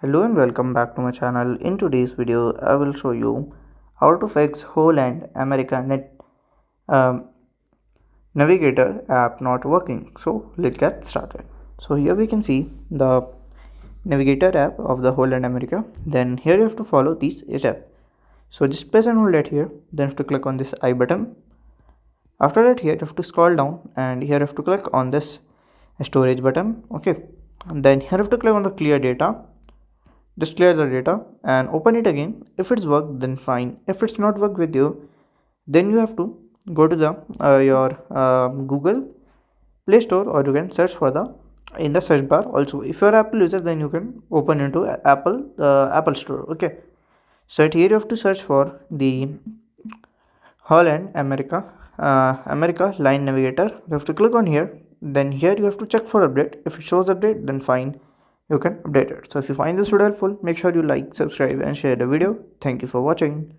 Hello and welcome back to my channel. In today's video, I will show you how to fix Holland America um, Navigator app not working. So let's get started. So here we can see the Navigator app of the Holland America. Then here you have to follow these steps. So just press and hold it here. Then you have to click on this I button. After that, here you have to scroll down and here you have to click on this storage button. Okay. And then here you have to click on the clear data. Just clear the data and open it again. If it's worked, then fine. If it's not worked with you, then you have to go to the your Google Play Store, or you can search for the in the search bar. Also, if you're Apple user, then you can open into Apple Store. Okay, so here you have to search for the Holland America Line Navigator. You have to click on here. Then here you have to check for update. If it shows update, then fine, you can update it. So if you find this video helpful, make sure you like, subscribe and share the video. Thank you for watching.